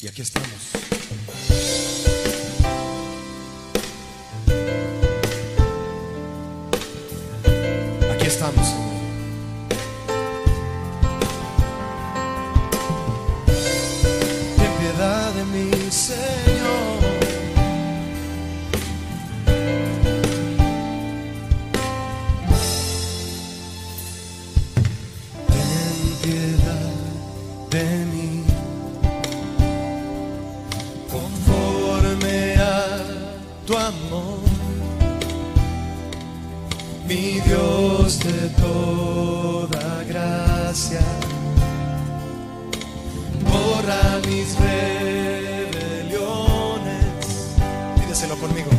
Y aquí estamos. Aquí estamos, Señor. Ten piedad de mí, Señor. Ten piedad de mí, conforme a tu amor, mi Dios de toda gracia. Borra mis rebeliones. Pídeselo conmigo.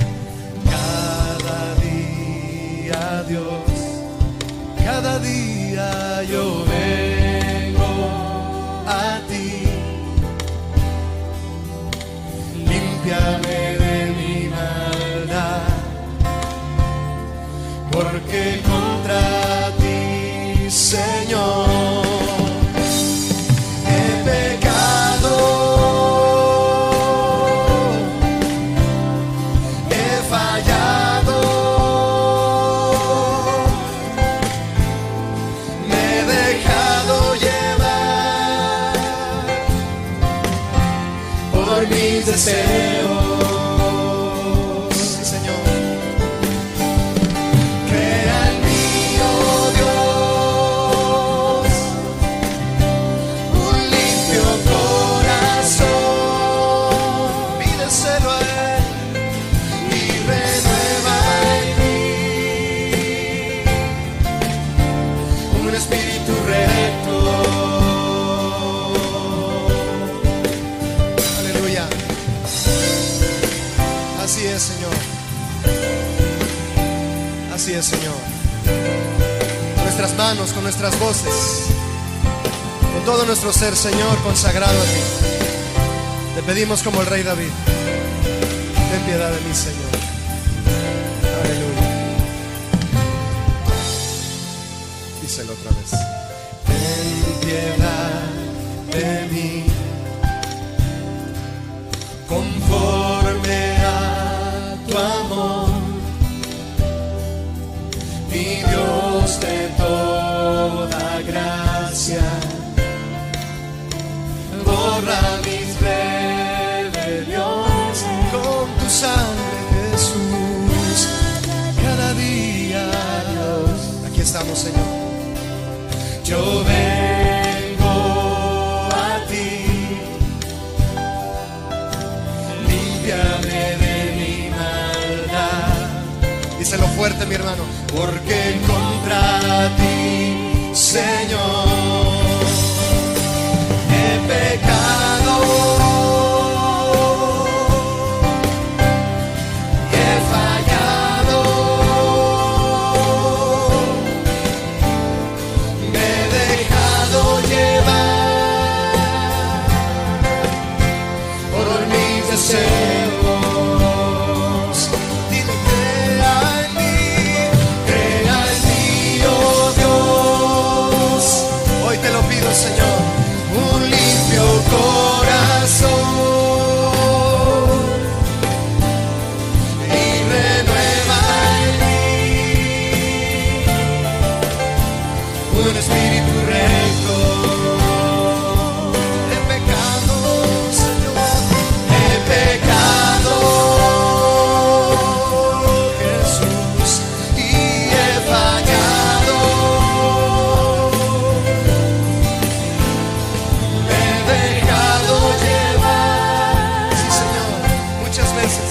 Cada día, Dios, cada día yo vengo a ti. Límpiame de mi maldad, porque contra ti, Señor, he pecado, he fallado, me he dejado llevar por mis deseos. Sí, Señor. Crea en mí, oh Dios, un limpio corazón. Pídeselo a Él y renueva en mí un espíritu recto. Aleluya. Así es, Señor. Así es, Señor. Con nuestras manos, con nuestras voces, con todo nuestro ser, Señor, consagrado a ti, te pedimos como el rey David: ten piedad de mí, Señor. Aleluya. Díselo otra vez. Ten piedad de mí, conforme a tu amor, mi Dios de toda gracia. Borra mis rebeliones con tu sangre, Jesús. Cada día, Dios, aquí estamos, Señor. Yo vengo a ti. Límpiame de mi maldad. Díselo fuerte, mi hermano. Porque contra ti, Señor, he pecado, he fallado, me he dejado llevar por mis deseos. Dile, crea en mí, oh Dios. Hoy te lo pido, Señor, un limpio corazón y renueva en mí un espíritu recto. He pecado, Señor, he pecado, Jesús, y he fallado. Me he dejado llevar, sí, Señor, muchas veces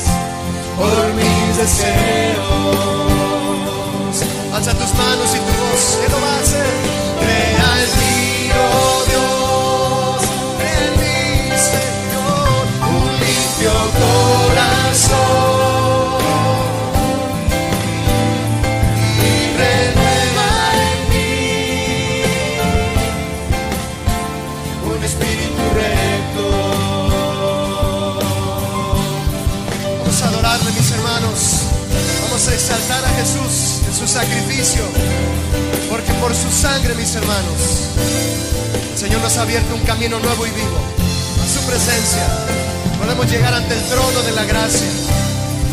por mis deseos. Alza tus manos y tu voz, Él lo va a hacer. Crea en mí, oh Dios, crea en mí, Señor, un limpio corazón y renueva en mí un espíritu recto. Vamos a adorarle, mis hermanos. Vamos a exaltar a Jesús en su sacrificio, porque por su sangre, mis hermanos, el Señor nos ha abierto un camino nuevo y vivo su presencia, podemos llegar ante el trono de la gracia,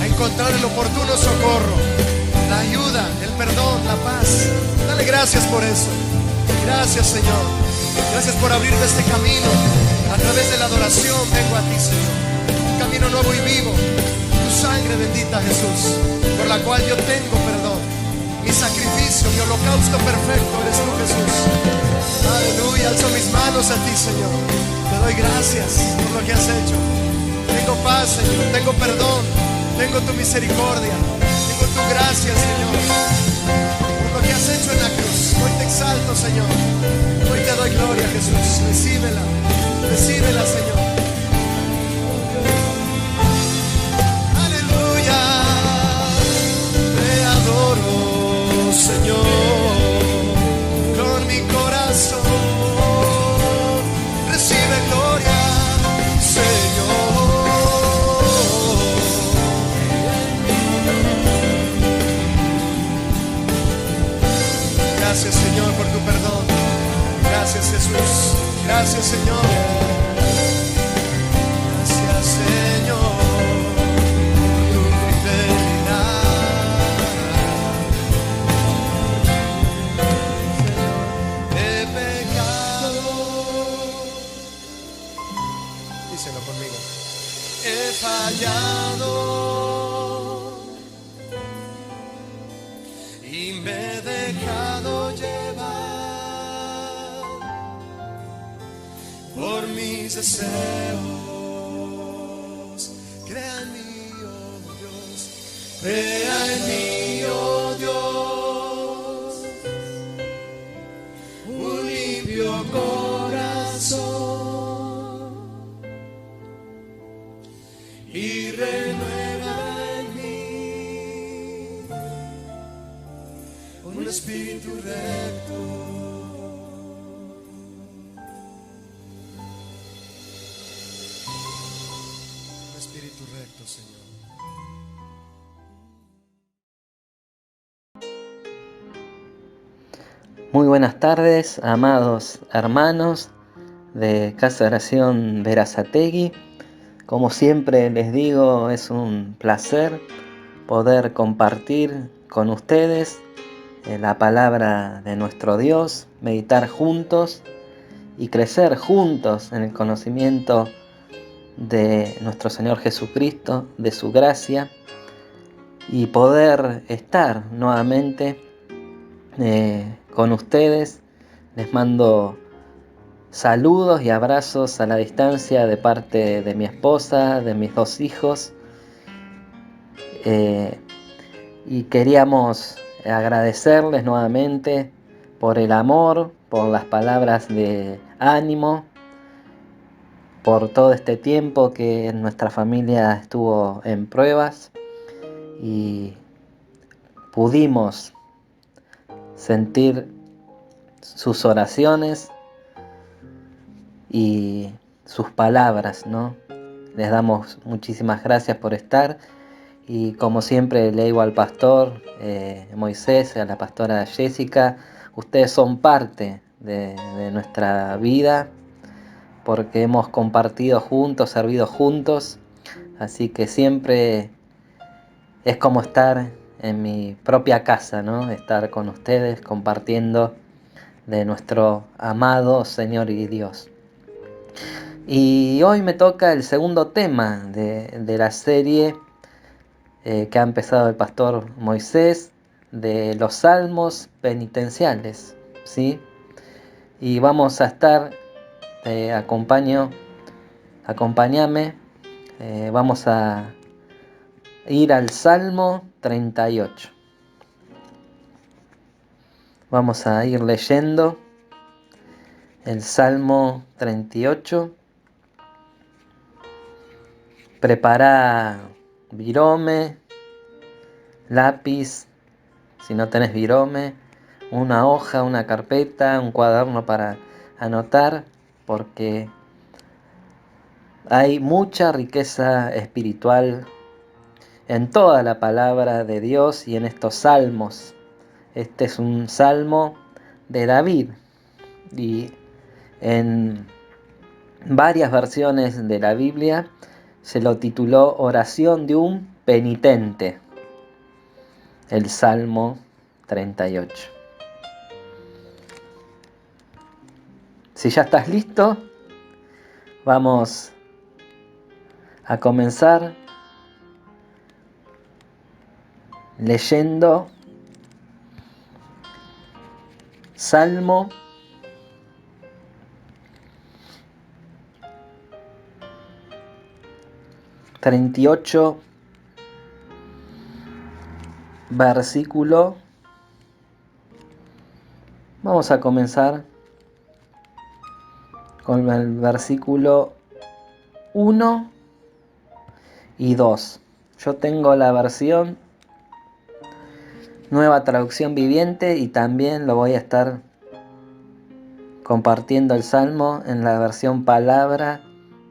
a encontrar el oportuno socorro, la ayuda, el perdón, la paz. Dale gracias por eso. Gracias, Señor. Gracias por abrirme este camino. A través de la adoración vengo a ti, Señor. Un camino nuevo y vivo. Tu sangre bendita, Jesús, por la cual yo tengo perdón. Mi sacrificio, mi holocausto perfecto eres tú, Jesús. Aleluya. Alzo mis manos a ti, Señor. Te doy gracias por lo que has hecho. Tengo paz, Señor. Tengo perdón. Tengo tu misericordia. Tengo tu gracia, Señor, por lo que has hecho en la cruz. Hoy te exalto, Señor. Hoy te doy gloria, Jesús. Recíbela. Recíbela, Señor. Aleluya. Te adoro, Señor, con mi corazón. Recibe gloria, Señor. Gracias, Señor, por tu perdón. Gracias, Jesús. Gracias, Señor. Gracias, Señor, por tu fidelidad. He pecado. Díselo conmigo. He fallado y me he dejado llevar por mis deseos. Crea en mí, oh Dios. Crea en mí, oh Dios. Un limpio corazón y renueva en mí un espíritu recto. Un espíritu recto, Señor. Muy buenas tardes, amados hermanos de Casa de Oración Berazategui. Como siempre les digo, es un placer poder compartir con ustedes la palabra de nuestro Dios, meditar juntos y crecer juntos en el conocimiento de nuestro Señor Jesucristo, de su gracia, y poder estar nuevamente con ustedes. Les mando saludos y abrazos a la distancia de parte de mi esposa, de mis dos hijos, y queríamos agradecerles nuevamente por el amor, por las palabras de ánimo, por todo este tiempo que nuestra familia estuvo en pruebas y pudimos sentir sus oraciones y sus palabras, ¿no? Les damos muchísimas gracias por estar, y como siempre le digo al pastor Moisés, a la pastora Jessica, ustedes son parte de nuestra vida, porque hemos compartido juntos, servido juntos, así que siempre es como estar en mi propia casa, ¿no? Estar con ustedes compartiendo de nuestro amado Señor y Dios. Y hoy me toca el segundo tema de la serie que ha empezado el pastor Moisés, de los salmos penitenciales, ¿sí? Y vamos a estar, acompáñame, vamos a ir al Salmo 38. Vamos a ir leyendo el Salmo 38. Prepara virome, lápiz, si no tenés virome, una hoja, una carpeta, un cuaderno para anotar, porque hay mucha riqueza espiritual en toda la palabra de Dios y en estos salmos. Este es un salmo de David, y en varias versiones de la Biblia se lo tituló Oración de un penitente, el Salmo 38. Si ya estás listo, vamos a comenzar leyendo Salmo 38, versículo. Vamos a comenzar con el versículo 1 y 2. Yo tengo la versión Nueva Traducción Viviente y también lo voy a estar compartiendo el Salmo en la versión Palabra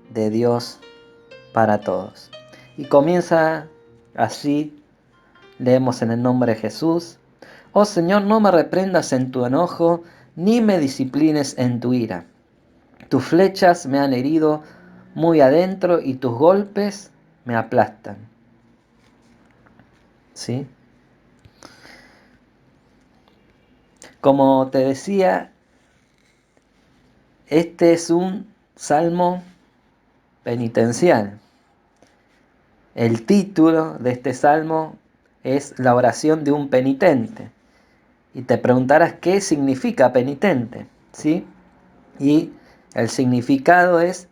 de Dios para Todos. Y comienza así, leemos en el nombre de Jesús. Oh Señor, no me reprendas en tu enojo, ni me disciplines en tu ira. Tus flechas me han herido muy adentro y tus golpes me aplastan. ¿Sí? Como te decía, este es un salmo penitencial. El título de este salmo es la oración de un penitente. Y te preguntarás qué significa penitente, ¿sí? Y el significado es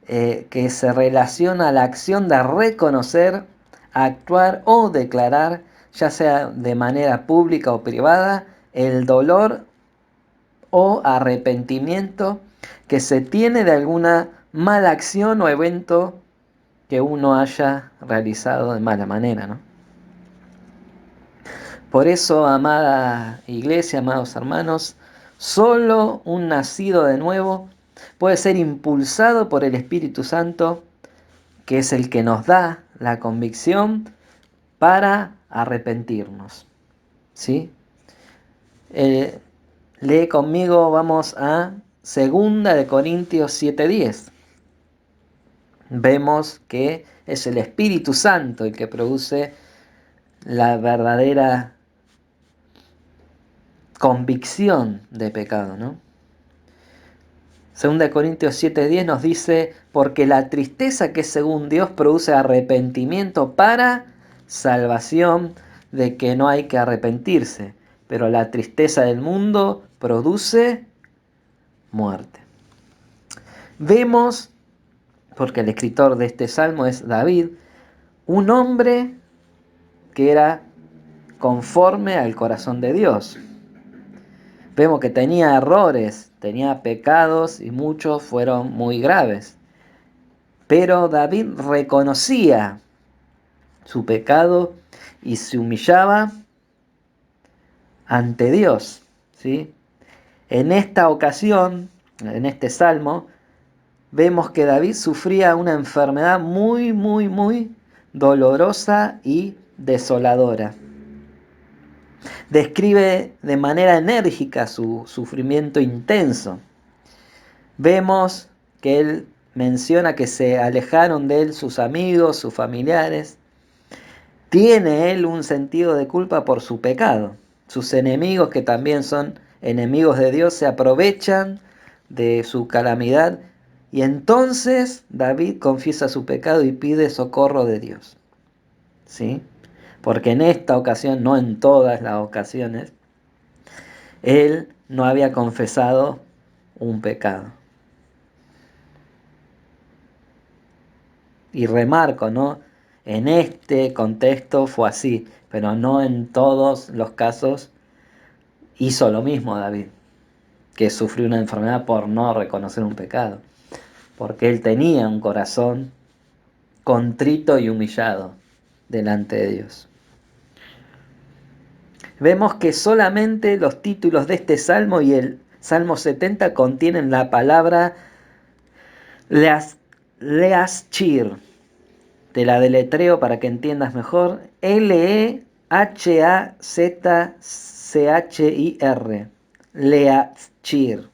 que se relaciona a la acción de reconocer, actuar o declarar, ya sea de manera pública o privada, el dolor o arrepentimiento que se tiene de alguna mala acción o evento que uno haya realizado de mala manera, ¿no? Por eso, amada iglesia, amados hermanos, solo un nacido de nuevo puede ser impulsado por el Espíritu Santo, que es el que nos da la convicción para arrepentirnos. ¿Sí? Lee conmigo, vamos a 2 Corintios 7:10. Vemos que es el Espíritu Santo el que produce la verdadera convicción de pecado, ¿no? 2 Corintios 7:10 nos dice, porque la tristeza que es según Dios produce arrepentimiento para salvación, de que no hay que arrepentirse, pero la tristeza del mundo produce muerte. Vemos, porque el escritor de este salmo es David, un hombre que era conforme al corazón de Dios. Vemos que tenía errores, tenía pecados y muchos fueron muy graves. Pero David reconocía su pecado y se humillaba ante Dios, ¿sí? En esta ocasión, en este salmo, vemos que David sufría una enfermedad muy dolorosa y desoladora. Describe de manera enérgica su sufrimiento intenso. Vemos que él menciona que se alejaron de él sus amigos, sus familiares. Tiene él un sentido de culpa por su pecado. Sus enemigos, que también son enemigos de Dios, se aprovechan de su calamidad. Y entonces David confiesa su pecado y pide socorro de Dios. ¿Sí? Porque en esta ocasión, no en todas las ocasiones, él no había confesado un pecado. Y remarco, ¿no? En este contexto fue así, pero no en todos los casos hizo lo mismo David, que sufrió una enfermedad por no reconocer un pecado, porque él tenía un corazón contrito y humillado delante de Dios. Vemos que solamente los títulos de este salmo y el Salmo 70 contienen la palabra Leaschir. Te la deletreo para que entiendas mejor. Lehazzchir.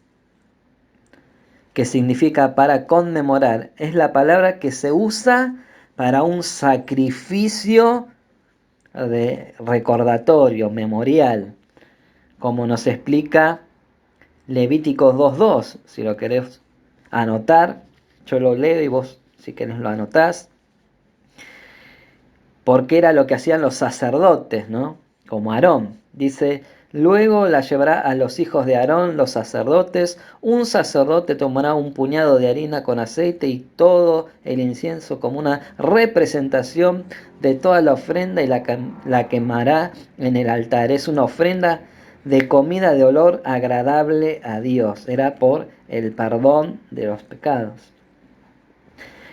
que significa para conmemorar. Es la palabra que se usa para un sacrificio de recordatorio, memorial, como nos explica Levíticos 2:2. Si lo querés anotar, yo lo leo y vos, si querés, lo anotás. Porque era lo que hacían los sacerdotes, ¿no? Como Aarón. Dice: luego la llevará a los hijos de Aarón, los sacerdotes. Un sacerdote tomará un puñado de harina con aceite y todo el incienso como una representación de toda la ofrenda y la quemará en el altar. Es una ofrenda de comida de olor agradable a Dios. Era por el perdón de los pecados.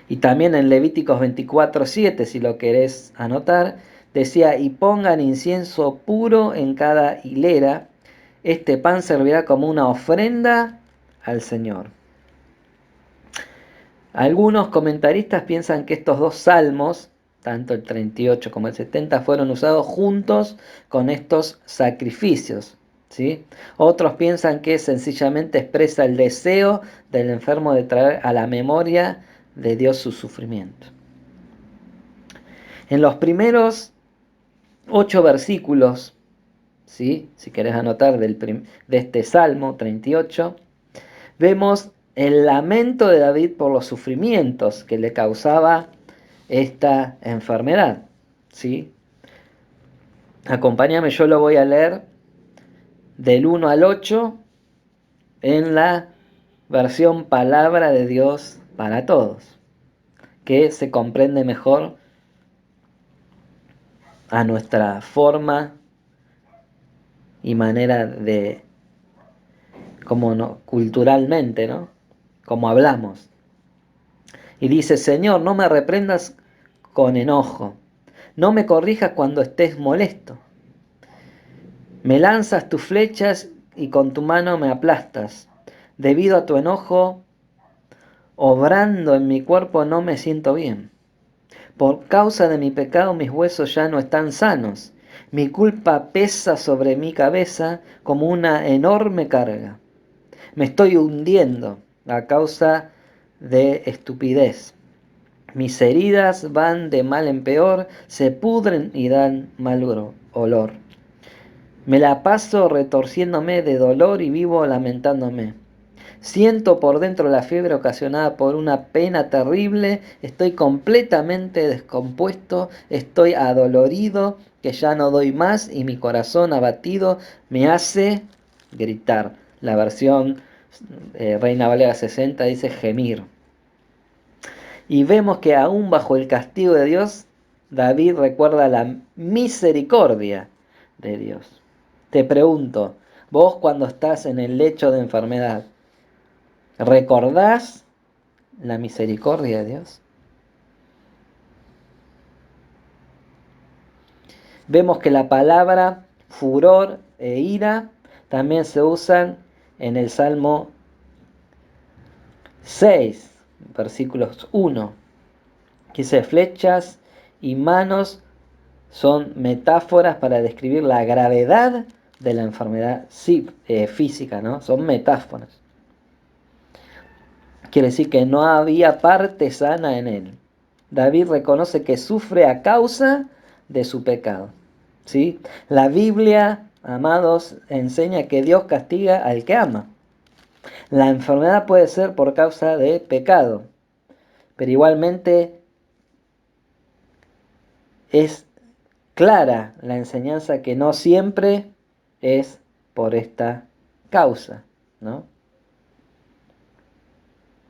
Y también en Levíticos 24:7, si lo querés anotar, decía: y pongan incienso puro en cada hilera. Este pan servirá como una ofrenda al Señor. Algunos comentaristas piensan que estos dos salmos, tanto el 38 como el 70, fueron usados juntos con estos sacrificios, ¿sí? Otros piensan que sencillamente expresa el deseo del enfermo de traer a la memoria de Dios su sufrimiento. En los primeros 8 versículos, ¿sí? Si querés anotar de este Salmo 38, vemos el lamento de David por los sufrimientos que le causaba esta enfermedad, ¿sí? Acompáñame, yo lo voy a leer del 1 al 8 en la versión Palabra de Dios para Todos, que se comprende mejor a nuestra forma y manera de, como no, culturalmente, ¿no? Como hablamos. Y dice: Señor, no me reprendas con enojo, no me corrijas cuando estés molesto. Me lanzas tus flechas y con tu mano me aplastas. Debido a tu enojo, obrando en mi cuerpo, no me siento bien. Por causa de mi pecado mis huesos ya no están sanos. Mi culpa pesa sobre mi cabeza como una enorme carga. Me estoy hundiendo a causa de estupidez. Mis heridas van de mal en peor, se pudren y dan mal olor. Me la paso retorciéndome de dolor y vivo lamentándome. Siento por dentro la fiebre ocasionada por una pena terrible, estoy completamente descompuesto, estoy adolorido, que ya no doy más y mi corazón abatido me hace gritar. La versión Reina Valera 60 dice gemir. Y vemos que aún bajo el castigo de Dios, David recuerda la misericordia de Dios. Te pregunto, vos cuando estás en el lecho de enfermedad, ¿recordás la misericordia de Dios? Vemos que la palabra furor e ira también se usan en el Salmo 6, versículos 1, que dice: flechas y manos son metáforas para describir la gravedad de la enfermedad física, ¿no? Son metáforas. Quiere decir que no había parte sana en él. David reconoce que sufre a causa de su pecado, ¿sí? La Biblia, amados, enseña que Dios castiga al que ama. La enfermedad puede ser por causa de pecado, pero igualmente es clara la enseñanza que no siempre es por esta causa, ¿no?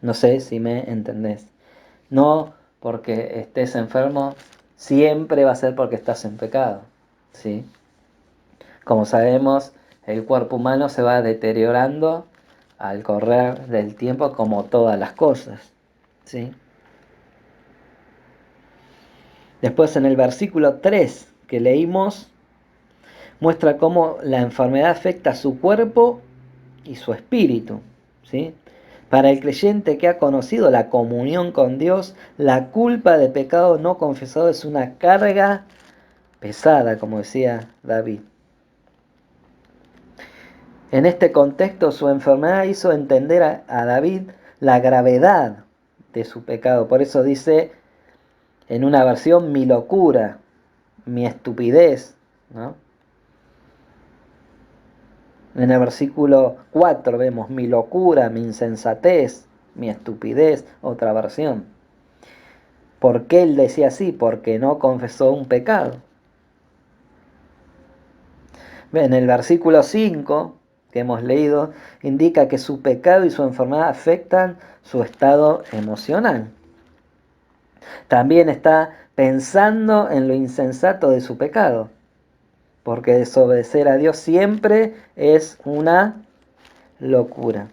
No sé si me entendés. No porque estés enfermo siempre va a ser porque estás en pecado, ¿sí? Como sabemos, el cuerpo humano se va deteriorando al correr del tiempo, como todas las cosas, ¿sí? Después, en el versículo 3 que leímos, muestra cómo la enfermedad afecta a su cuerpo y su espíritu, ¿sí? Para el creyente que ha conocido la comunión con Dios, la culpa de pecado no confesado es una carga pesada, como decía David. En este contexto, su enfermedad hizo entender a David la gravedad de su pecado. Por eso dice en una versión mi locura, mi estupidez, ¿no? En el versículo 4 vemos mi locura, mi insensatez, mi estupidez, otra versión. ¿Por qué él decía así? Porque no confesó un pecado. En el versículo 5 que hemos leído, indica que su pecado y su enfermedad afectan su estado emocional. También está pensando en lo insensato de su pecado, porque desobedecer a Dios siempre es una locura.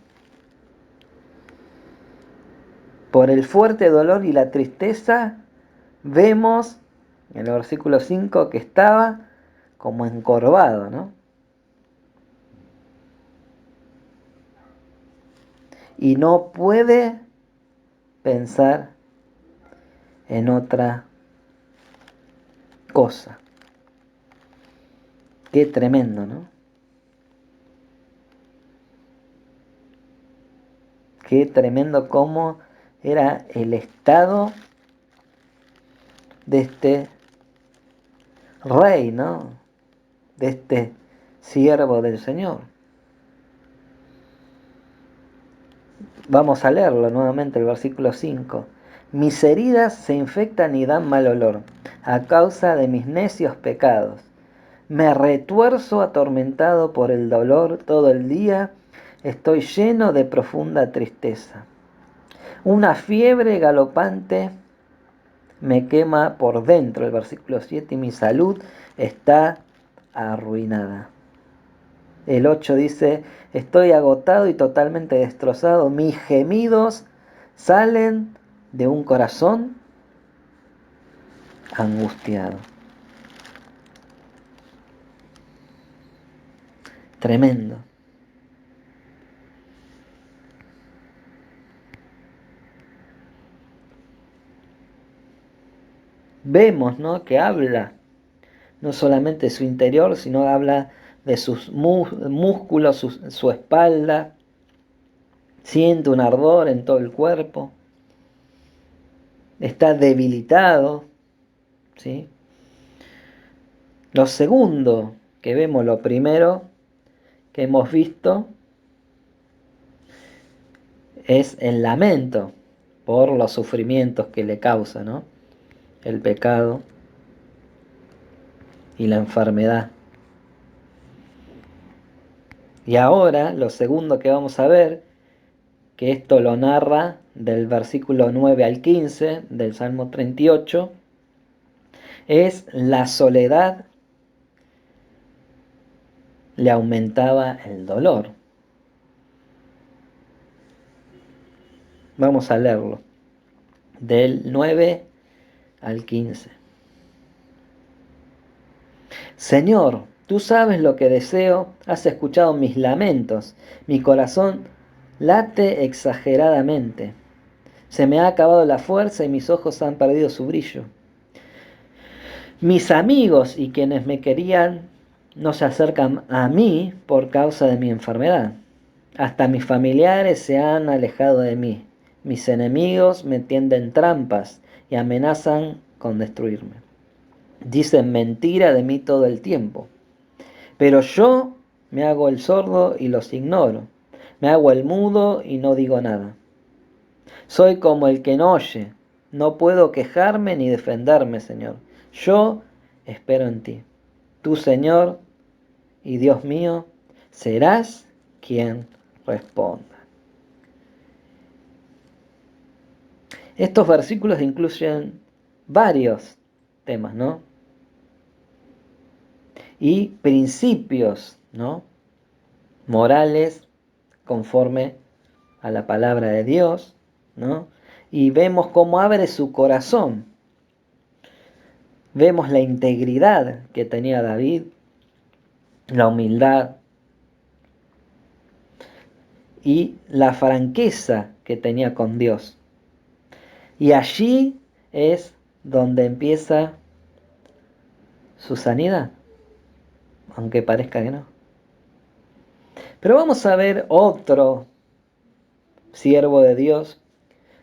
Por el fuerte dolor y la tristeza, vemos en el versículo 5 que estaba como encorvado, ¿no? Y no puede pensar en otra cosa. Qué tremendo, ¿no? Qué tremendo cómo era el estado de este rey, ¿no? De este siervo del Señor. Vamos a leerlo nuevamente, el versículo 5. Mis heridas se infectan y dan mal olor a causa de mis necios pecados. Me retuerzo atormentado por el dolor todo el día. Estoy lleno de profunda tristeza. Una fiebre galopante me quema por dentro, el versículo 7, y mi salud está arruinada. El 8 dice, estoy agotado y totalmente destrozado. Mis gemidos salen de un corazón angustiado. Tremendo. Vemos, ¿no?, que habla no solamente de su interior, sino habla de sus músculos, su espalda. Siente un ardor en todo el cuerpo. Está debilitado, ¿sí? Lo segundo que vemos, lo primero que hemos visto, es el lamento por los sufrimientos que le causa, ¿no?, el pecado y la enfermedad. Y ahora, lo segundo que vamos a ver, que esto lo narra del versículo 9 al 15 del Salmo 38, es la soledad le aumentaba el dolor. Vamos a leerlo, del 9 al 15. Señor, tú sabes lo que deseo, has escuchado mis lamentos, mi corazón late exageradamente. Se me ha acabado la fuerza y mis ojos han perdido su brillo. Mis amigos y quienes me querían no se acercan a mí por causa de mi enfermedad. Hasta mis familiares se han alejado de mí. Mis enemigos me tienden trampas y amenazan con destruirme. Dicen mentira de mí todo el tiempo. Pero yo me hago el sordo y los ignoro. Me hago el mudo y no digo nada. Soy como el que no oye. No puedo quejarme ni defenderme, Señor. Yo espero en ti. Tú, Señor y Dios mío, serás quien responda. Estos versículos incluyen varios temas, ¿no? Y principios, ¿no?, morales conforme a la palabra de Dios, ¿no? Y vemos cómo abre su corazón. Vemos la integridad que tenía David, la humildad y la franqueza que tenía con Dios. Y allí es donde empieza su sanidad, aunque parezca que no. Pero vamos a ver otro siervo de Dios,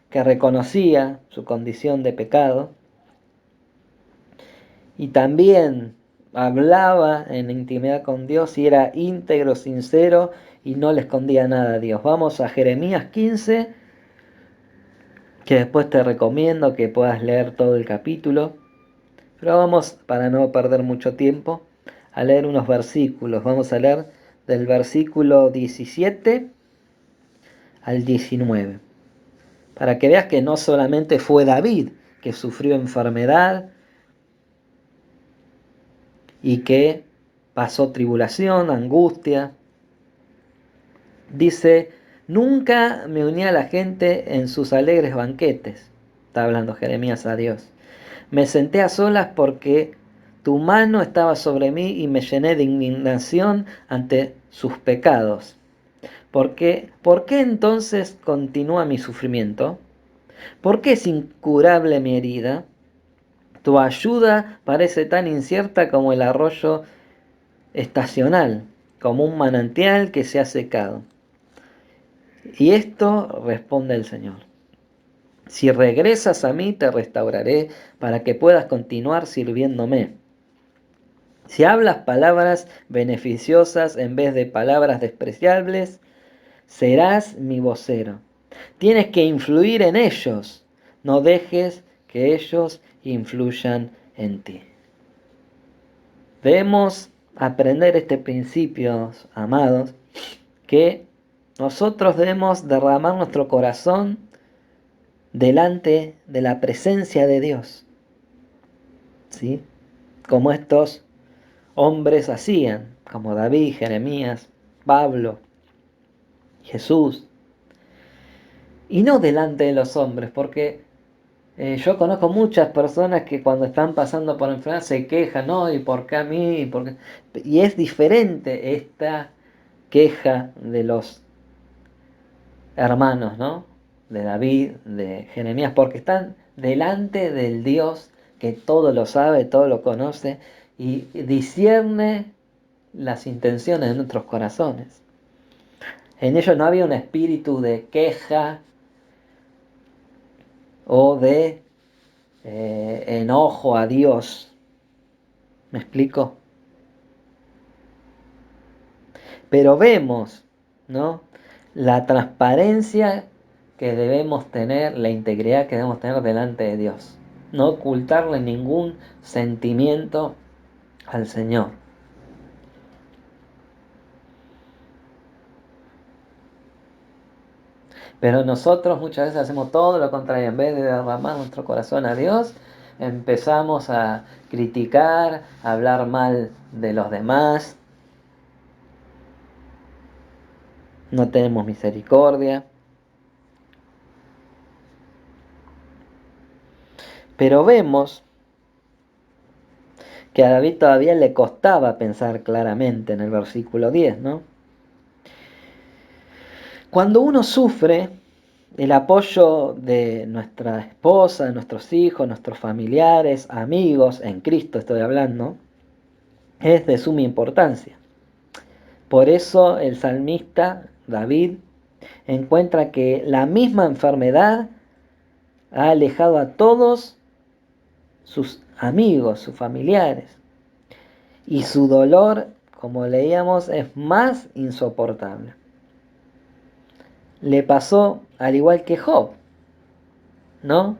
que reconocía su condición de pecado y también hablaba en intimidad con Dios y era íntegro, sincero y no le escondía nada a Dios. Vamos a Jeremías 15, que después te recomiendo que puedas leer todo el capítulo, pero vamos, para no perder mucho tiempo, a leer unos versículos. Vamos a leer del versículo 17 al 19, para que veas que no solamente fue David que sufrió enfermedad y que pasó tribulación, angustia. Dice: nunca me uní a la gente en sus alegres banquetes. Está hablando Jeremías a Dios. Me senté a solas porque tu mano estaba sobre mí y me llené de indignación ante sus pecados. ¿Por qué entonces continúa mi sufrimiento? ¿Por qué es incurable mi herida? Tu ayuda parece tan incierta como el arroyo estacional, como un manantial que se ha secado. Y esto responde el Señor: si regresas a mí, te restauraré para que puedas continuar sirviéndome. Si hablas palabras beneficiosas en vez de palabras despreciables, serás mi vocero. Tienes que influir en ellos. No dejes que ellos influyan en ti. Debemos aprender este principio, amados, que nosotros debemos derramar nuestro corazón delante de la presencia de Dios, ¿sí? Como estos hombres hacían, como David, Jeremías, Pablo, Jesús, y no delante de los hombres, porque yo conozco muchas personas que cuando están pasando por enfermedad se quejan, ¿no? ¿Y por qué a mí? Y es diferente esta queja de los hermanos, ¿no? De David, de Jeremías, porque están delante del Dios que todo lo sabe, todo lo conoce y discierne las intenciones de nuestros corazones. En ellos no había un espíritu de queja o de enojo a Dios. ¿Me explico? Pero vemos, ¿no?, la transparencia que debemos tener, la integridad que debemos tener delante de Dios. No ocultarle ningún sentimiento al Señor. Pero nosotros muchas veces hacemos todo lo contrario. En vez de derramar nuestro corazón a Dios, empezamos a criticar, a hablar mal de los demás. No tenemos misericordia. Pero vemos que a David todavía le costaba pensar claramente en el versículo 10, ¿no? Cuando uno sufre, el apoyo de nuestra esposa, de nuestros hijos, nuestros familiares, amigos, en Cristo estoy hablando, es de suma importancia. Por eso el salmista David encuentra que la misma enfermedad ha alejado a todos sus amigos, sus familiares, y su dolor, como leíamos, es más insoportable. Le pasó al igual que Job, ¿no?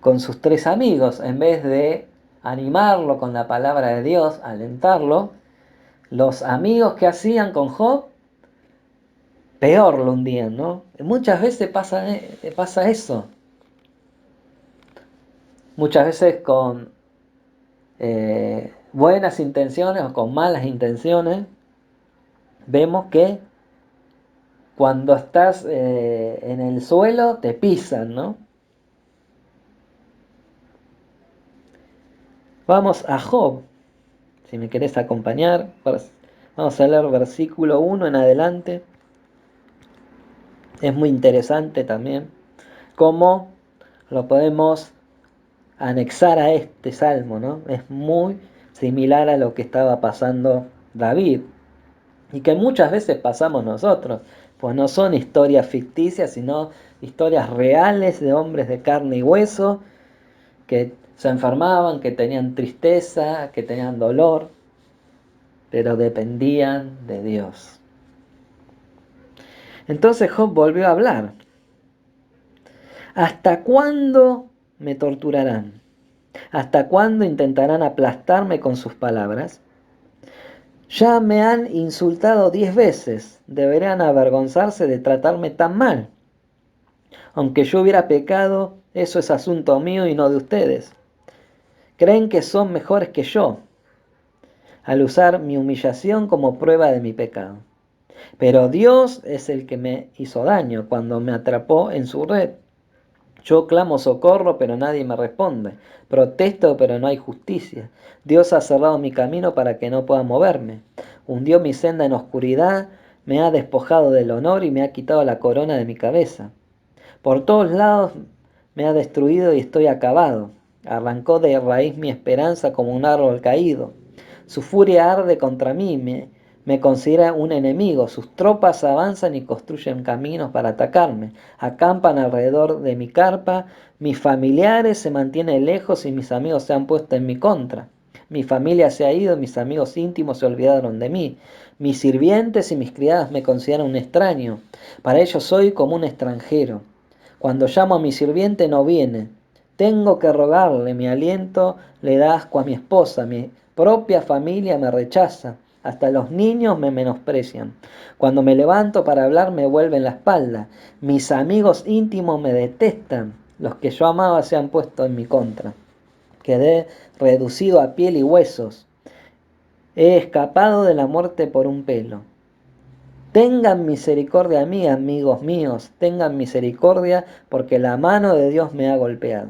Con sus 3 amigos, en vez de animarlo con la palabra de Dios, alentarlo, los amigos que hacían con Job, peor lo hundían, ¿no? Muchas veces pasa eso. Muchas veces con buenas intenciones o con malas intenciones, vemos que cuando estás en el suelo te pisan, ¿no? Vamos a Job, si me querés acompañar. Vamos a leer versículo 1 en adelante. Es muy interesante también cómo lo podemos anexar a este salmo, ¿no? Es muy similar a lo que estaba pasando David y que muchas veces pasamos nosotros. Pues no son historias ficticias, sino historias reales de hombres de carne y hueso que se enfermaban, que tenían tristeza, que tenían dolor, pero dependían de Dios. Entonces Job volvió a hablar. ¿Hasta cuándo me torturarán? ¿Hasta cuándo intentarán aplastarme con sus palabras? Ya me han insultado 10 veces. Deberían avergonzarse de tratarme tan mal. Aunque yo hubiera pecado, eso es asunto mío y no de ustedes. Creen que son mejores que yo, al usar mi humillación como prueba de mi pecado. Pero Dios es el que me hizo daño cuando me atrapó en su red. Yo clamo socorro, pero nadie me responde. Protesto, pero no hay justicia. Dios ha cerrado mi camino para que no pueda moverme. Hundió mi senda en oscuridad, me ha despojado del honor y me ha quitado la corona de mi cabeza. Por todos lados me ha destruido y estoy acabado. Arrancó de raíz mi esperanza como un árbol caído. Su furia arde contra mí, me considera un enemigo. Sus tropas avanzan y construyen caminos para atacarme. Acampan alrededor de mi carpa. Mis familiares se mantienen lejos y mis amigos se han puesto en mi contra. Mi familia se ha ido, mis amigos íntimos se olvidaron de mí. Mis sirvientes y mis criadas me consideran un extraño. Para ellos soy como un extranjero. Cuando llamo a mi sirviente no viene. Tengo que rogarle, mi aliento le da asco a mi esposa, mi propia familia me rechaza, hasta los niños me menosprecian. Cuando me levanto para hablar me vuelven la espalda. Mis amigos íntimos me detestan. Los que yo amaba se han puesto en mi contra. Quedé reducido a piel y huesos. He escapado de la muerte por un pelo. Tengan misericordia a mí, amigos míos, tengan misericordia, porque la mano de Dios me ha golpeado.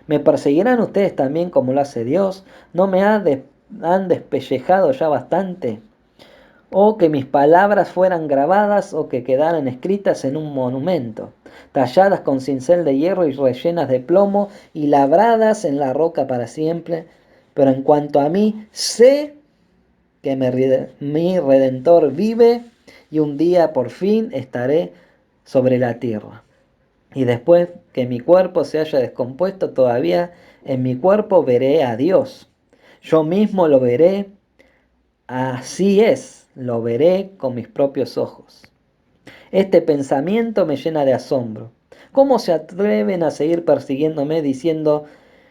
¿Me perseguirán ustedes también como lo hace Dios? ¿No me han despellejado ya bastante? ¿O que mis palabras fueran grabadas o que quedaran escritas en un monumento, talladas con cincel de hierro y rellenas de plomo y labradas en la roca para siempre? Pero en cuanto a mí, sé que mi Redentor vive y un día por fin estaré sobre la tierra. Y después que mi cuerpo se haya descompuesto, todavía en mi cuerpo veré a Dios. Yo mismo lo veré, así es, lo veré con mis propios ojos. Este pensamiento me llena de asombro. ¿Cómo se atreven a seguir persiguiéndome diciendo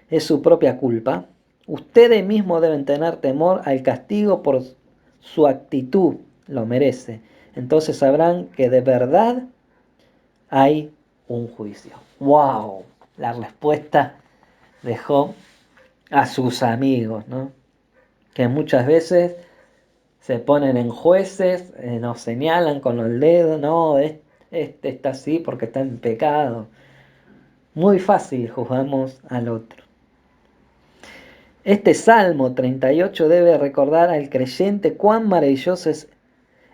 es su propia culpa? Ustedes mismos deben tener temor al castigo por su actitud, lo merece. Entonces sabrán que de verdad hay un juicio. ¡Wow! La respuesta dejó a sus amigos, ¿no? Que muchas veces se ponen en jueces, nos señalan con los dedos, no, este está así porque está en pecado. Muy fácil juzgamos al otro. Este Salmo 38 debe recordar al creyente cuán maravilloso es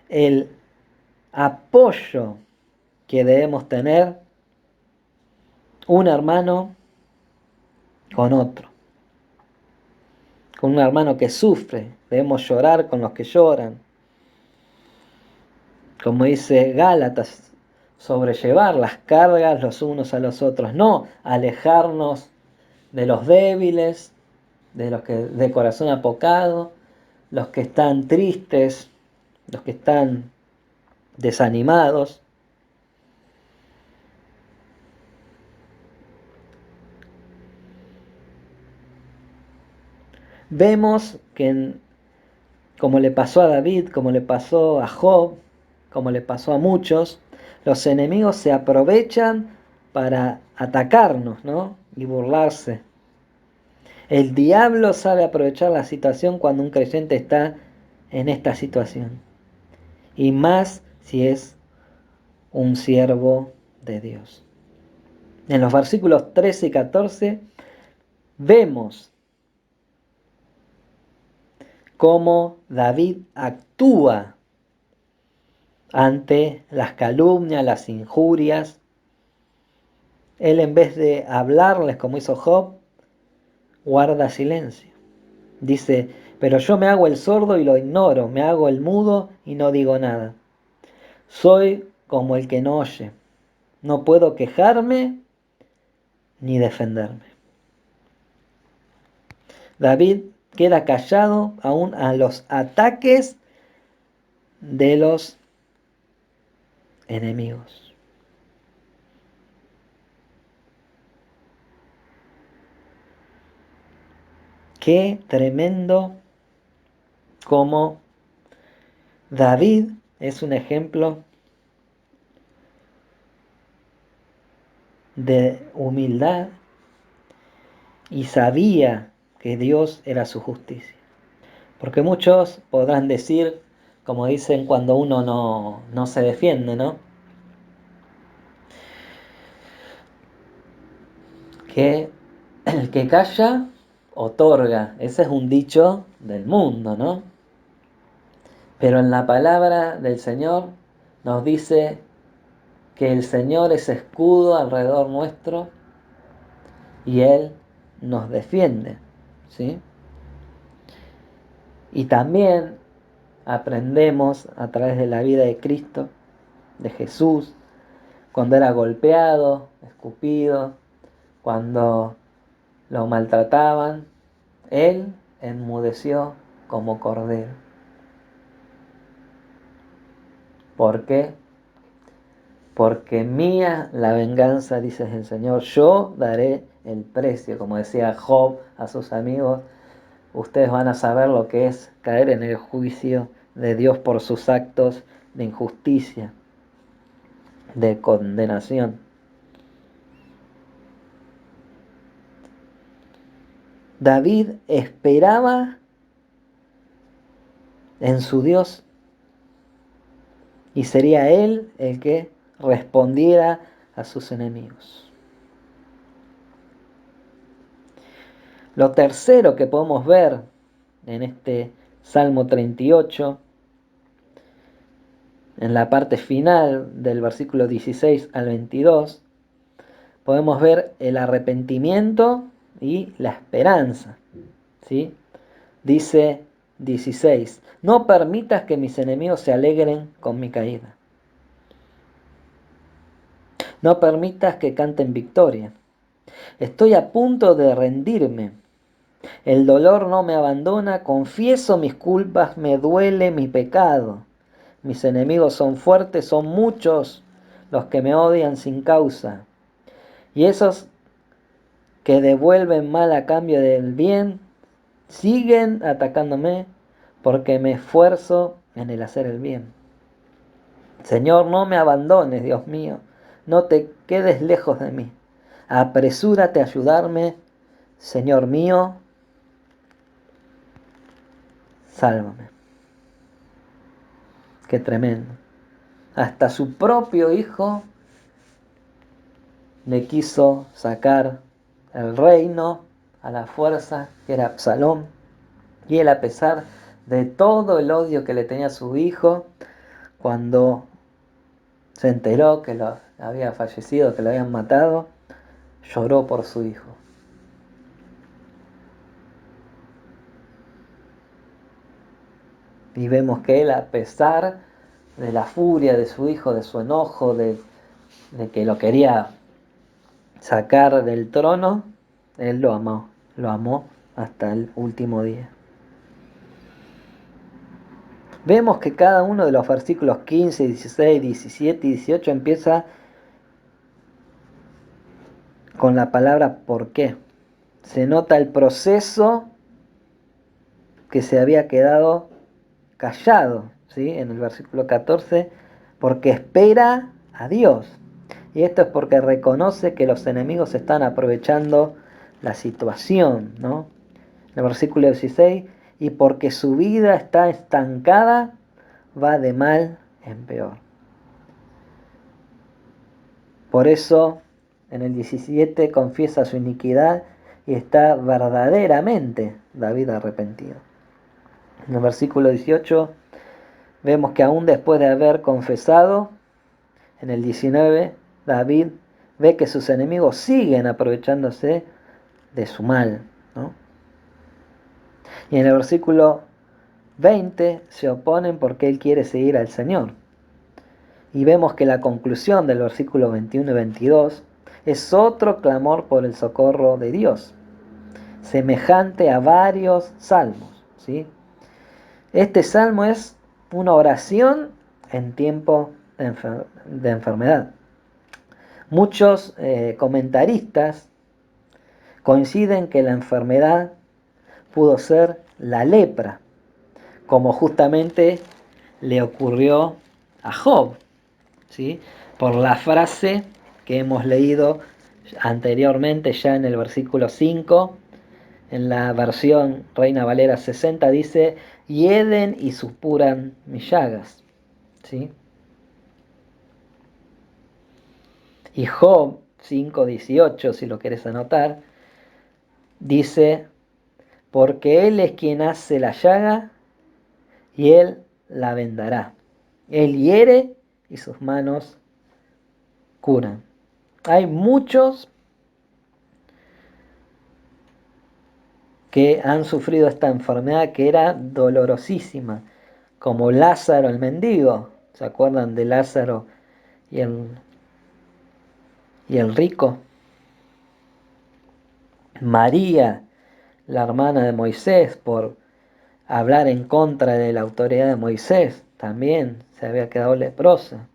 el apoyo que debemos tener un hermano con otro. Con un hermano que sufre, debemos llorar con los que lloran. Como dice Gálatas, sobrellevar las cargas los unos a los otros, no alejarnos de los débiles, de los que de corazón apocado, los que están tristes, los que están desanimados. Vemos que como le pasó a David, como le pasó a Job, como le pasó a muchos, los enemigos se aprovechan para atacarnos, ¿no? Y burlarse. El diablo sabe aprovechar la situación cuando un creyente está en esta situación. Y más si es un siervo de Dios. En los versículos 13 y 14 vemos cómo David actúa ante las calumnias, las injurias. Él, en vez de hablarles como hizo Job, guarda silencio. Dice, pero yo me hago el sordo y lo ignoro, me hago el mudo y no digo nada. Soy como el que no oye. No puedo quejarme ni defenderme. David queda callado aún a los ataques de los enemigos. Qué tremendo como David es un ejemplo de humildad y sabía que Dios era su justicia. Porque muchos podrán decir, como dicen cuando uno no se defiende, ¿no? Que el que calla, otorga. Ese es un dicho del mundo, ¿no? Pero en la palabra del Señor nos dice que el Señor es escudo alrededor nuestro y Él nos defiende, ¿sí? Y también aprendemos a través de la vida de Cristo, de Jesús, cuando era golpeado, escupido, cuando lo maltrataban, Él enmudeció como cordero. ¿Por qué? Porque mía la venganza, dice el Señor, yo daré el precio. Como decía Job a sus amigos, ustedes van a saber lo que es caer en el juicio de Dios por sus actos de injusticia, de condenación. David esperaba en su Dios y sería él el que respondiera a sus enemigos. Lo tercero que podemos ver en este Salmo 38, en la parte final del versículo 16 al 22, podemos ver el arrepentimiento y la esperanza, ¿sí? Dice 16, no permitas que mis enemigos se alegren con mi caída. No permitas que canten victoria. Estoy a punto de rendirme. El dolor no me abandona, confieso mis culpas, me duele mi pecado. Mis enemigos son fuertes, son muchos los que me odian sin causa. Y esos que devuelven mal a cambio del bien, siguen atacándome porque me esfuerzo en el hacer el bien. Señor, no me abandones, Dios mío, no te quedes lejos de mí. Apresúrate a ayudarme, Señor mío, sálvame. Qué tremendo. Hasta su propio hijo le quiso sacar el reino a la fuerza, que era Absalón. Y él, a pesar de todo el odio que le tenía a su hijo, cuando se enteró que lo había fallecido, que lo habían matado, lloró por su hijo. Y vemos que él, a pesar de la furia de su hijo, de su enojo, de que lo quería sacar del trono, él lo amó hasta el último día. Vemos que cada uno de los versículos 15, 16, 17 y 18 empieza con la palabra ¿por qué? Se nota el proceso que se había quedado callado, ¿sí? En el versículo 14, porque espera a Dios. Y esto es porque reconoce que los enemigos están aprovechando la situación, ¿no? En el versículo 16, y porque su vida está estancada, va de mal en peor. Por eso, en el 17 confiesa su iniquidad y está verdaderamente David arrepentido. En el versículo 18 vemos que aún después de haber confesado, en el 19, David ve que sus enemigos siguen aprovechándose de su mal, ¿no? Y en el versículo 20 se oponen porque él quiere seguir al Señor. Y vemos que la conclusión del versículo 21 y 22 es otro clamor por el socorro de Dios, semejante a varios salmos, ¿sí? Este salmo es una oración en tiempo de enfermedad. Muchos comentaristas coinciden que la enfermedad pudo ser la lepra, como justamente le ocurrió a Job, ¿sí? Por la frase que hemos leído anteriormente ya en el versículo 5, en la versión Reina Valera 60 dice, hieden y supuran mis llagas, ¿sí? Y Job 5:18, si lo quieres anotar, dice, porque Él es quien hace la llaga y Él la vendará. Él hiere y sus manos curan. Hay muchos que han sufrido esta enfermedad que era dolorosísima, como Lázaro el mendigo. ¿Se acuerdan de Lázaro y el rico? María, la hermana de Moisés, por hablar en contra de la autoridad de Moisés, también se había quedado leprosa.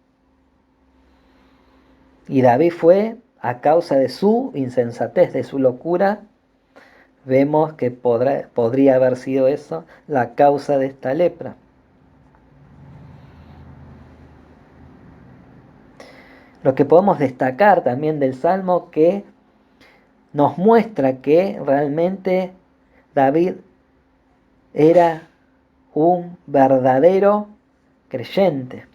Y David fue, a causa de su insensatez, de su locura, vemos que podría haber sido eso la causa de esta lepra. Lo que podemos destacar también del Salmo que nos muestra que realmente David era un verdadero creyente,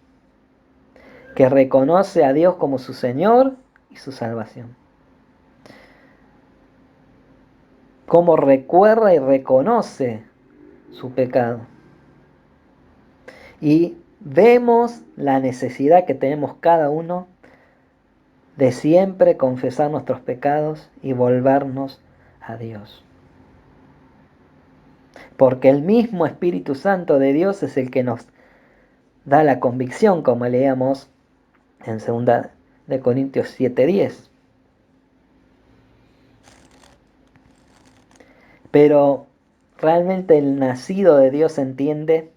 que reconoce a Dios como su Señor y su salvación. Cómo recuerda y reconoce su pecado. Y vemos la necesidad que tenemos cada uno de siempre confesar nuestros pecados y volvernos a Dios. Porque el mismo Espíritu Santo de Dios es el que nos da la convicción, como leíamos en 2 de Corintios 7:10. Pero realmente el nacido de Dios entiende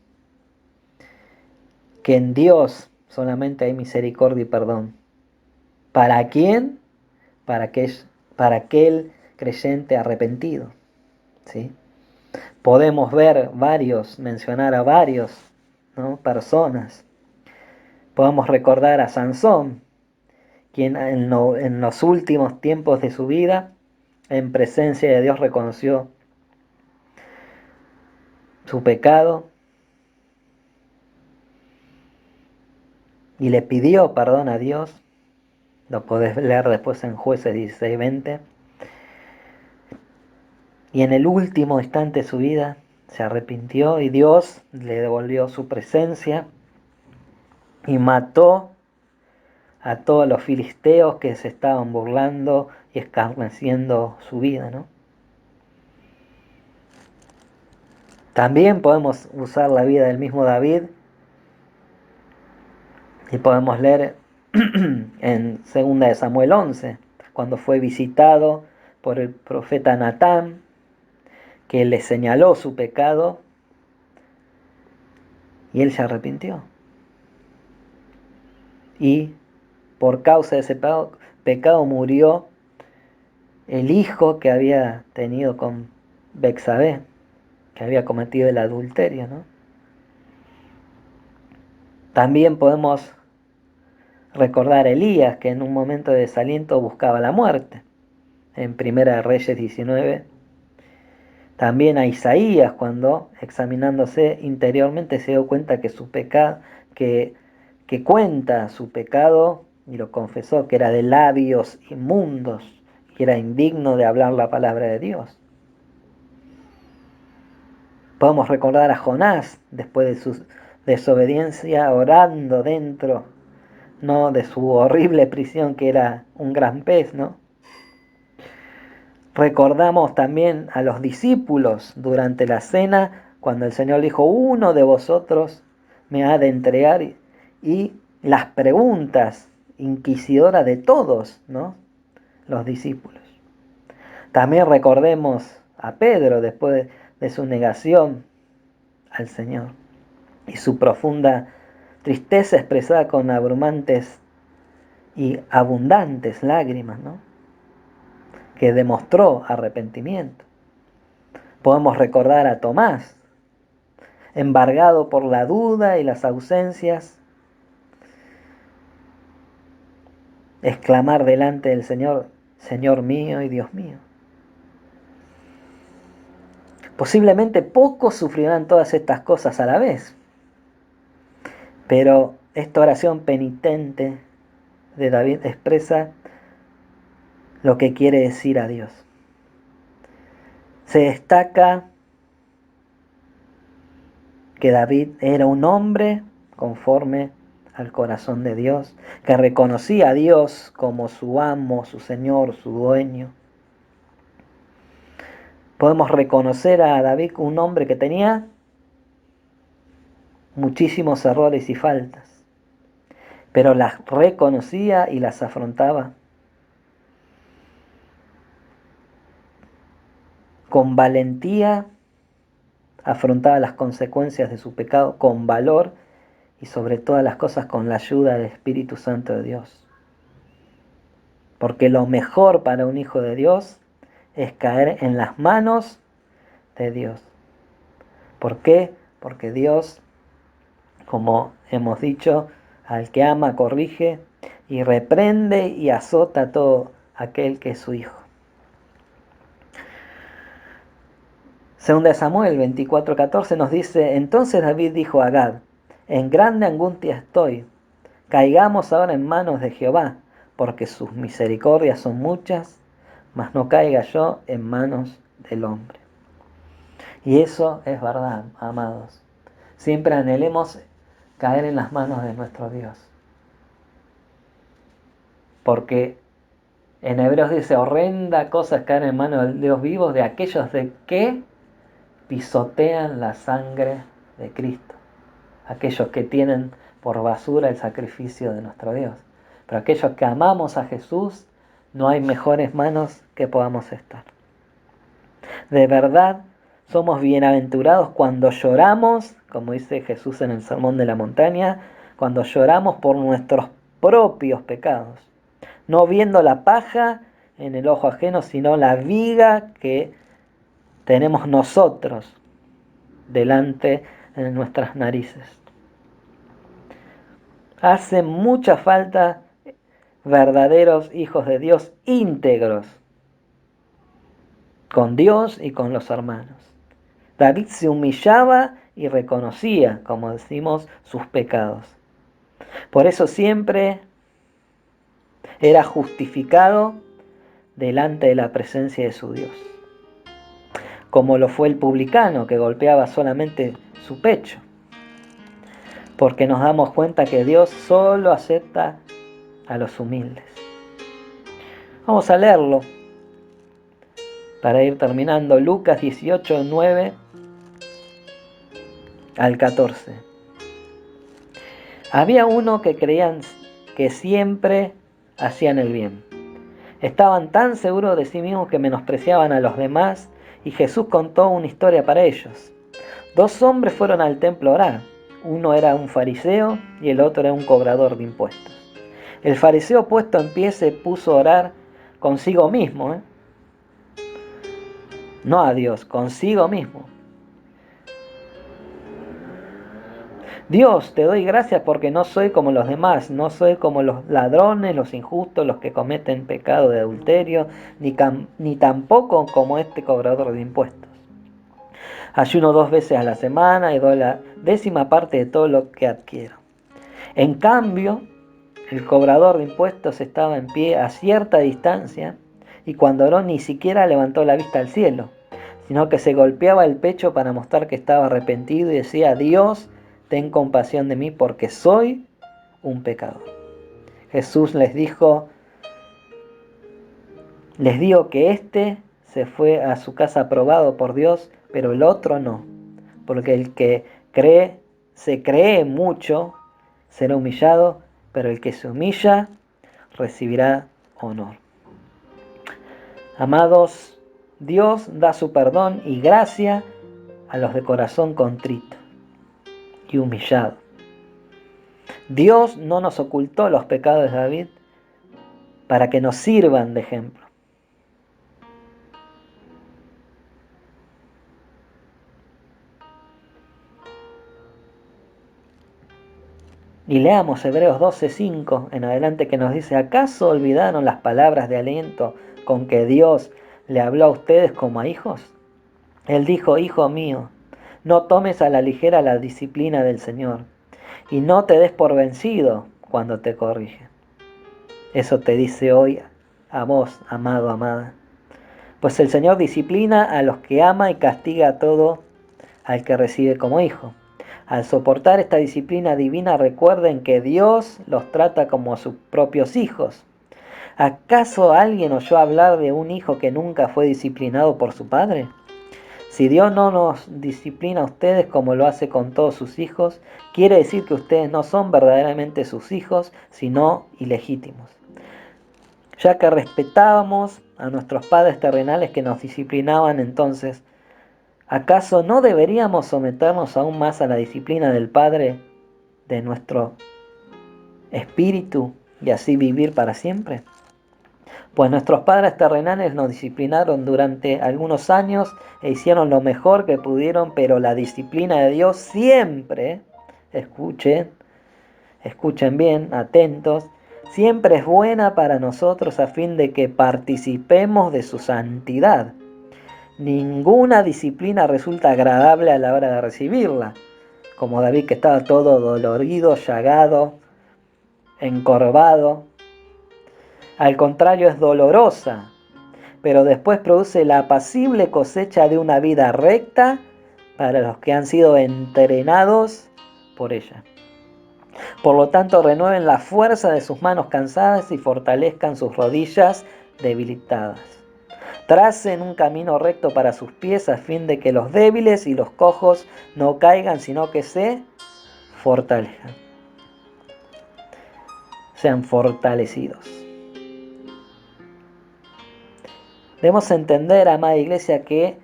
que en Dios solamente hay misericordia y perdón. ¿Para quién? Para aquel creyente arrepentido, ¿sí? Podemos mencionar a varios, ¿no? Personas. Podemos recordar a Sansón, quien en los últimos tiempos de su vida, en presencia de Dios, reconoció su pecado y le pidió perdón a Dios. Lo podés leer después en Jueces 16:20. Y en el último instante de su vida se arrepintió y Dios le devolvió su presencia y mató a todos los filisteos que se estaban burlando y escarneciendo su vida, ¿no? También podemos usar la vida del mismo David y podemos leer en 2 de Samuel 11, cuando fue visitado por el profeta Natán, que le señaló su pecado y él se arrepintió. Y por causa de ese pecado murió el hijo que había tenido con Betsabé, que había cometido el adulterio, ¿no? También podemos recordar a Elías, que en un momento de desaliento buscaba la muerte, en Primera de Reyes 19. También a Isaías, cuando examinándose interiormente se dio cuenta que su pecado, que cuenta su pecado y lo confesó, que era de labios inmundos, que era indigno de hablar la palabra de Dios. Podemos recordar a Jonás, después de su desobediencia, orando dentro, ¿no?, de su horrible prisión, que era un gran pez, ¿no? Recordamos también a los discípulos durante la cena, cuando el Señor dijo, uno de vosotros me ha de entregar, y las preguntas inquisidoras de todos, ¿no?, los discípulos. También recordemos a Pedro después de su negación al Señor y su profunda tristeza expresada con abrumantes y abundantes lágrimas, ¿no?, que demostró arrepentimiento. Podemos recordar a Tomás, embargado por la duda y las ausencias, exclamar delante del Señor: Señor mío y Dios mío. Posiblemente pocos sufrirán todas estas cosas a la vez, pero esta oración penitente de David expresa lo que quiere decir a Dios. Se destaca que David era un hombre conforme al corazón de Dios, que reconocía a Dios como su amo, su Señor, su dueño. Podemos reconocer a David como un hombre que tenía muchísimos errores y faltas, pero las reconocía y las afrontaba con valentía, afrontaba las consecuencias de su pecado con valor y sobre todas las cosas con la ayuda del Espíritu Santo de Dios. Porque lo mejor para un hijo de Dios es caer en las manos de Dios. ¿Por qué? Porque Dios, como hemos dicho, al que ama corrige y reprende y azota a todo aquel que es su hijo. Segunda de Samuel 24:14 nos dice: entonces David dijo a Gad: en grande angustia estoy, caigamos ahora en manos de Jehová, porque sus misericordias son muchas, mas no caiga yo en manos del hombre. Y eso es verdad, amados. Siempre anhelemos caer en las manos de nuestro Dios. Porque en Hebreos dice: horrenda cosa es caer en manos del Dios vivo, de aquellos de que pisotean la sangre de Cristo. Aquellos que tienen por basura el sacrificio de nuestro Dios. Pero aquellos que amamos a Jesús, no hay mejores manos que podamos estar. De verdad, somos bienaventurados cuando lloramos, como dice Jesús en el Sermón de la Montaña, cuando lloramos por nuestros propios pecados, no viendo la paja en el ojo ajeno, sino la viga que tenemos nosotros delante de nuestras narices. Hace mucha falta verdaderos hijos de Dios íntegros con Dios y con los hermanos. David se humillaba y reconocía, como decimos, sus pecados. Por eso siempre era justificado delante de la presencia de su Dios, como lo fue el publicano que golpeaba solamente su pecho, porque nos damos cuenta que Dios solo acepta a los humildes. Vamos a leerlo para ir terminando. Lucas 18, 9 al 14. Había uno que creían que siempre hacían el bien. Estaban tan seguros de sí mismos que menospreciaban a los demás, y Jesús contó una historia para ellos. 2 hombres fueron al templo a orar. Uno era un fariseo y el otro era un cobrador de impuestos. El fariseo, puesto en pie, se puso a orar consigo mismo, no a Dios, consigo mismo. Dios, te doy gracias porque no soy como los demás, no soy como los ladrones, los injustos, los que cometen pecado de adulterio, ni tampoco como este cobrador de impuestos. Ayuno 2 veces a la semana y doy la 10ª parte de todo lo que adquiero. En cambio, el cobrador de impuestos estaba en pie a cierta distancia y cuando oró ni siquiera levantó la vista al cielo, sino que se golpeaba el pecho para mostrar que estaba arrepentido y decía: Dios, ten compasión de mí porque soy un pecador. Jesús les digo que este se fue a su casa aprobado por Dios, pero el otro no, porque el que se cree mucho será humillado, pero el que se humilla recibirá honor. Amados, Dios da su perdón y gracia a los de corazón contrito y humillado. Dios no nos ocultó los pecados de David para que nos sirvan de ejemplo. Y leamos Hebreos 12:5 en adelante, que nos dice: ¿acaso olvidaron las palabras de aliento con que Dios le habló a ustedes como a hijos? Él dijo: hijo mío, no tomes a la ligera la disciplina del Señor, y no te des por vencido cuando te corrige. Eso te dice hoy a vos, amado, amada. Pues el Señor disciplina a los que ama y castiga a todo al que recibe como hijo. Al soportar esta disciplina divina, recuerden que Dios los trata como a sus propios hijos. ¿Acaso alguien oyó hablar de un hijo que nunca fue disciplinado por su padre? Si Dios no nos disciplina a ustedes como lo hace con todos sus hijos, quiere decir que ustedes no son verdaderamente sus hijos, sino ilegítimos. Ya que respetábamos a nuestros padres terrenales que nos disciplinaban entonces, ¿acaso no deberíamos someternos aún más a la disciplina del Padre de nuestro espíritu y así vivir para siempre? Pues nuestros padres terrenales nos disciplinaron durante algunos años e hicieron lo mejor que pudieron, pero la disciplina de Dios siempre, escuchen bien, atentos, siempre es buena para nosotros a fin de que participemos de su santidad. Ninguna disciplina resulta agradable a la hora de recibirla, como David, que estaba todo dolorido, llagado, encorvado. Al contrario, es dolorosa, pero después produce la apacible cosecha de una vida recta para los que han sido entrenados por ella. Por lo tanto, renueven la fuerza de sus manos cansadas y fortalezcan sus rodillas debilitadas. Tracen un camino recto para sus pies a fin de que los débiles y los cojos no caigan, sino que se fortalezcan. Sean fortalecidos. Debemos entender, amada iglesia, que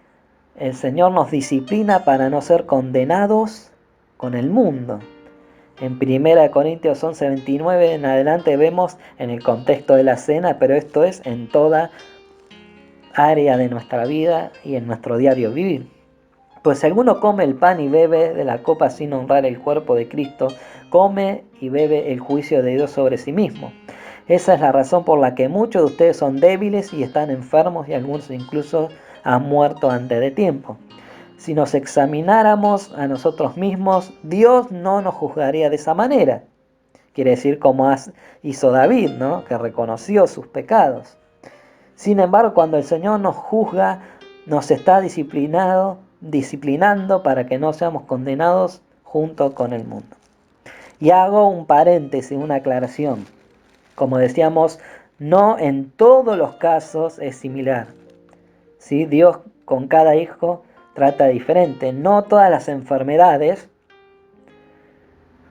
el Señor nos disciplina para no ser condenados con el mundo. En 1 Corintios 11:29 en adelante vemos en el contexto de la cena, pero esto es en toda área de nuestra vida y en nuestro diario vivir. Pues si alguno come el pan y bebe de la copa sin honrar el cuerpo de Cristo, come y bebe el juicio de Dios sobre sí mismo. Esa es la razón por la que muchos de ustedes son débiles y están enfermos, y algunos incluso han muerto antes de tiempo. Si nos examináramos a nosotros mismos, Dios no nos juzgaría de esa manera. Quiere decir como hizo David, ¿no? Que reconoció sus pecados. Sin embargo, cuando el Señor nos juzga, nos está disciplinando para que no seamos condenados junto con el mundo. Y hago un paréntesis, una aclaración. Como decíamos, no en todos los casos es similar. ¿Sí? Dios con cada hijo trata diferente. No todas las enfermedades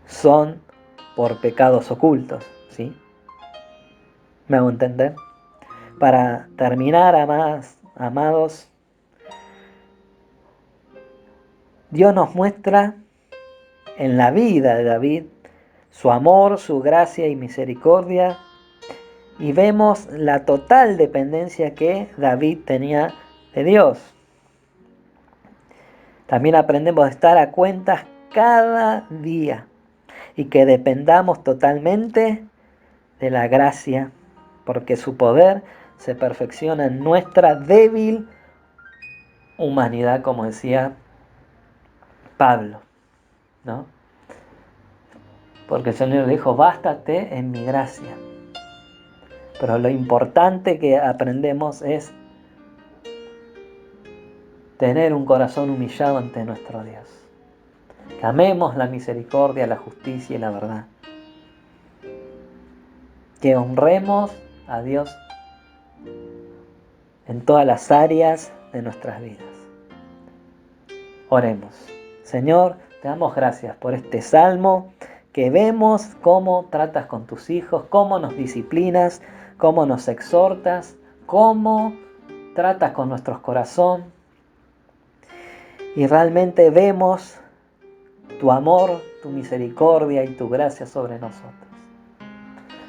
son por pecados ocultos. ¿Sí? ¿Me hago entender? Para terminar, amados, Dios nos muestra en la vida de David su amor, su gracia y misericordia, y vemos la total dependencia que David tenía de Dios. También aprendemos a estar a cuentas cada día y que dependamos totalmente de la gracia, porque su poder se perfecciona en nuestra débil humanidad, como decía Pablo, ¿no? Porque el Señor dijo: bástate en mi gracia. Pero lo importante que aprendemos es tener un corazón humillado ante nuestro Dios. Que amemos la misericordia, la justicia y la verdad. Que honremos a Dios en todas las áreas de nuestras vidas. Oremos. Señor, te damos gracias por este salmo que vemos cómo tratas con tus hijos, cómo nos disciplinas, cómo nos exhortas, cómo tratas con nuestro corazón. Y realmente vemos tu amor, tu misericordia y tu gracia sobre nosotros.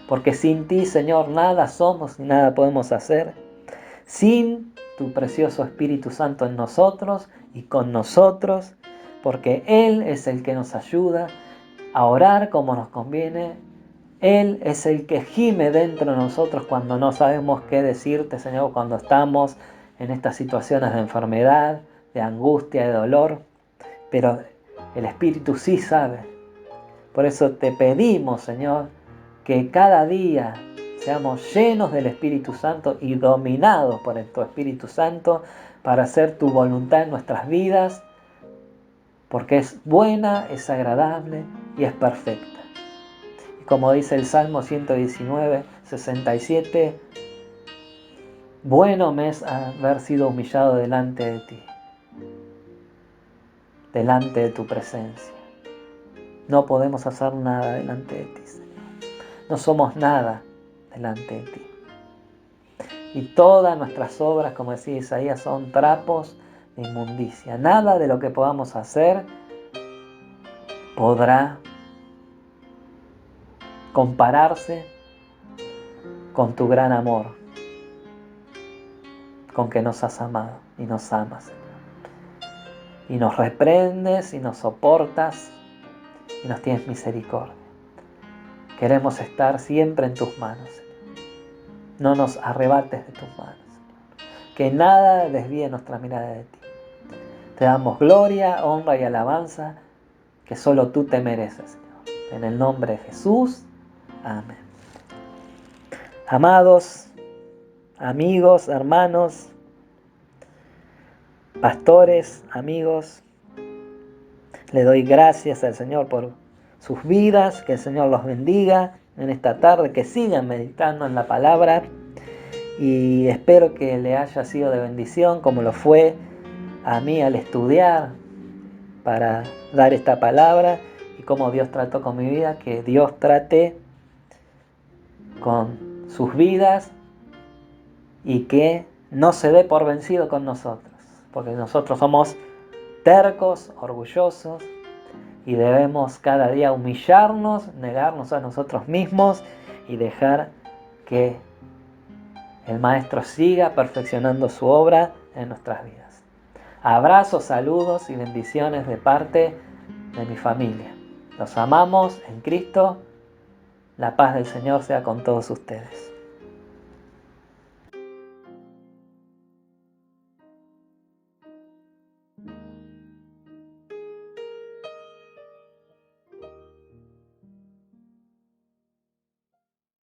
Porque sin ti, Señor, nada somos ni nada podemos hacer. Sin tu precioso Espíritu Santo en nosotros y con nosotros, porque Él es el que nos ayuda a orar como nos conviene. Él es el que gime dentro de nosotros cuando no sabemos qué decirte, Señor, cuando estamos en estas situaciones de enfermedad, de angustia, de dolor. Pero el Espíritu sí sabe. Por eso te pedimos, Señor, que cada día seamos llenos del Espíritu Santo y dominados por tu Espíritu Santo para hacer tu voluntad en nuestras vidas, porque es buena, es agradable y es perfecta. Y como dice el Salmo 119, 67, bueno me es haber sido humillado delante de ti, delante de tu presencia. No podemos hacer nada delante de ti, Señor. No somos nada delante de ti. Y todas nuestras obras, como decía Isaías, son trapos de inmundicia. Nada de lo que podamos hacer podrá compararse con tu gran amor, con que nos has amado y nos amas, Señor. Y nos reprendes y nos soportas y nos tienes misericordia. Queremos estar siempre en tus manos, Señor. No nos arrebates de tus manos, Señor. Que nada desvíe nuestra mirada de ti. Te damos gloria, honra y alabanza que solo tú te mereces, Señor. En el nombre de Jesús. Amén. Amados, amigos, hermanos, pastores, amigos, le doy gracias al Señor por sus vidas, que el Señor los bendiga en esta tarde, que sigan meditando en la palabra y espero que le haya sido de bendición como lo fue a mí al estudiar para dar esta palabra y cómo Dios trató con mi vida, que Dios trate con sus vidas y que no se dé por vencido con nosotros, porque nosotros somos tercos, orgullosos y debemos cada día humillarnos, negarnos a nosotros mismos y dejar que el Maestro siga perfeccionando su obra en nuestras vidas. Abrazos, saludos y bendiciones de parte de mi familia. Los amamos en Cristo. La paz del Señor sea con todos ustedes.